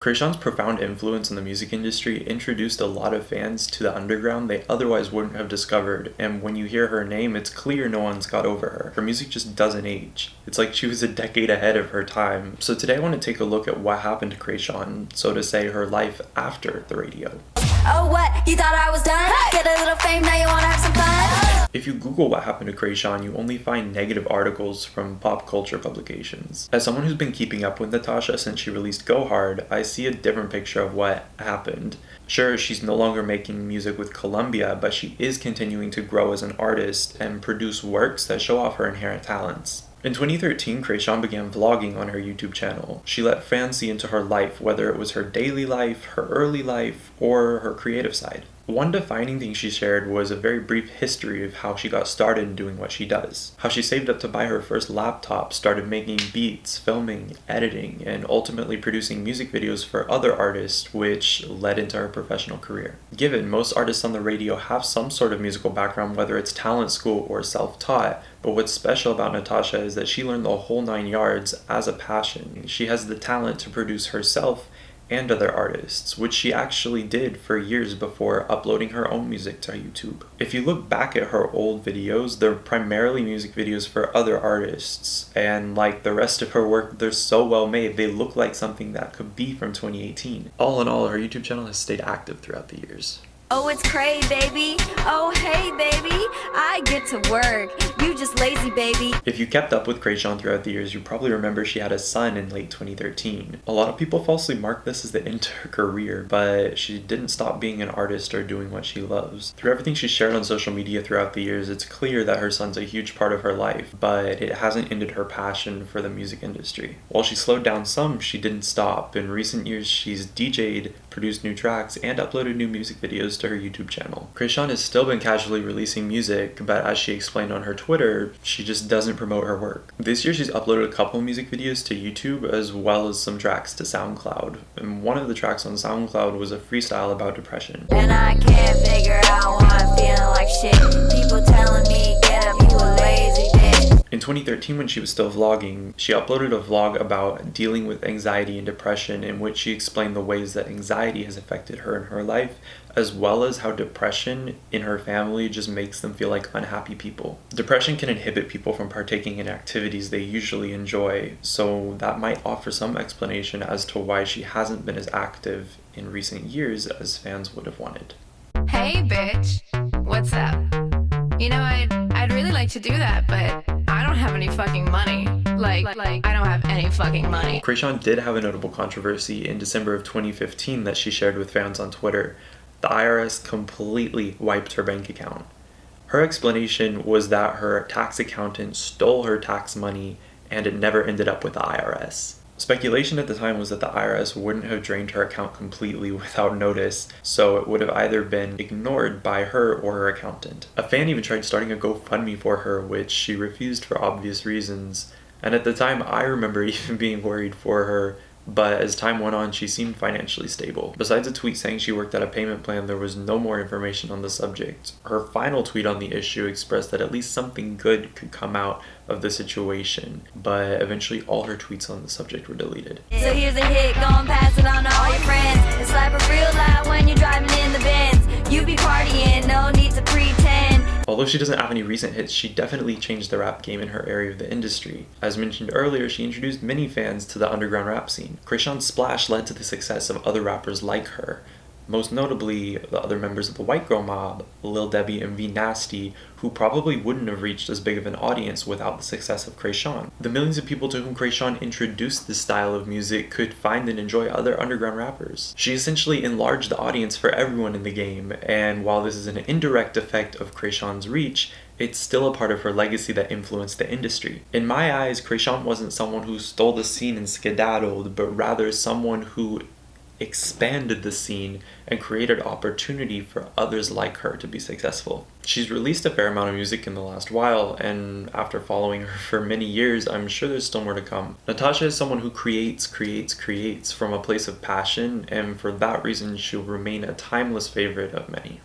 Kreayshawn's profound influence in the music industry introduced a lot of fans to the underground they otherwise wouldn't have discovered, and when you hear her name, it's clear no one's got over her. Her music just doesn't age. It's like she was a decade ahead of her time. So today I want to take a look at what happened to Kreayshawn, so to say her life after the radio. Oh what? You thought I was done? Get a little fame, now you wanna have some fun? If you Google what happened to Kreayshawn, you only find negative articles from pop culture publications. As someone who's been keeping up with Natasha since she released Go Hard, I see a different picture of what happened. Sure, she's no longer making music with Columbia, but she is continuing to grow as an artist and produce works that show off her inherent talents. In 2013, Kreayshawn began vlogging on her YouTube channel. She let fans see into her life, whether it was her daily life, her early life, or her creative side. One defining thing she shared was a very brief history of how she got started doing what she does. How she saved up to buy her first laptop, started making beats, filming, editing, and ultimately producing music videos for other artists, which led into her professional career. Given most artists on the radio have some sort of musical background, whether it's talent school or self-taught, but what's special about Natasha is that she learned the whole 9 yards as a passion. She has the talent to produce herself and other artists, which she actually did for years before uploading her own music to YouTube. If you look back at her old videos, they're primarily music videos for other artists, and like the rest of her work, they're so well made, they look like something that could be from 2018. All in all, her YouTube channel has stayed active throughout the years. Oh, it's Kray, baby. Oh, hey, baby. I get to work. You just lazy, baby. If you kept up with Kreayshawn throughout the years, you probably remember she had a son in late 2013. A lot of people falsely mark this as the end to her career, but she didn't stop being an artist or doing what she loves. Through everything she shared on social media throughout the years, it's clear that her son's a huge part of her life, but it hasn't ended her passion for the music industry. While she slowed down some, she didn't stop. In recent years, she's DJ'd, produced new tracks, and uploaded new music videos to her YouTube channel. Kreayshawn has still been casually releasing music, but as she explained on her Twitter, she just doesn't promote her work. This year she's uploaded a couple music videos to YouTube as well as some tracks to SoundCloud. And one of the tracks on SoundCloud was a freestyle about depression. And I can't figure out why I'm feeling like shit. People telling me, get up, you a lazy bitch. In 2013, when she was still vlogging, she uploaded a vlog about dealing with anxiety and depression, in which she explained the ways that anxiety has affected her in her life, as well as how depression in her family just makes them feel like unhappy people. Depression can inhibit people from partaking in activities they usually enjoy, so that might offer some explanation as to why she hasn't been as active in recent years as fans would have wanted. Hey bitch, what's up? You know, I'd really like to do that, but I don't have any fucking money. Like I don't have any fucking money. Kreayshawn did have a notable controversy in December of 2015 that she shared with fans on Twitter. The IRS completely wiped her bank account. Her explanation was that her tax accountant stole her tax money and it never ended up with the IRS. Speculation at the time was that the IRS wouldn't have drained her account completely without notice, so it would have either been ignored by her or her accountant. A fan even tried starting a GoFundMe for her, which she refused for obvious reasons, and at the time I remember even being worried for her, but as time went on, she seemed financially stable. Besides a tweet saying she worked at a payment plan, there was no more information on the subject. Her final tweet on the issue expressed that at least something good could come out of the situation, but eventually all her tweets on the subject were deleted. So here's a hit, go and pass it on to all your friends. And slap it real loud when you're driving in the Benz. You be partying, no need to pretend. Although she doesn't have any recent hits, she definitely changed the rap game in her area of the industry. As mentioned earlier, she introduced many fans to the underground rap scene. Kreayshawn's splash led to the success of other rappers like her. Most notably, the other members of the White Girl Mob, Lil Debbie and V Nasty, who probably wouldn't have reached as big of an audience without the success of Kreayshawn. The millions of people to whom Kreayshawn introduced this style of music could find and enjoy other underground rappers. She essentially enlarged the audience for everyone in the game, and while this is an indirect effect of Kreayshawn's reach, it's still a part of her legacy that influenced the industry. In my eyes, Kreayshawn wasn't someone who stole the scene and skedaddled, but rather someone who expanded the scene and created opportunity for others like her to be successful. She's released a fair amount of music in the last while, and after following her for many years, I'm sure there's still more to come. Natasha is someone who creates from a place of passion, and for that reason she'll remain a timeless favorite of many.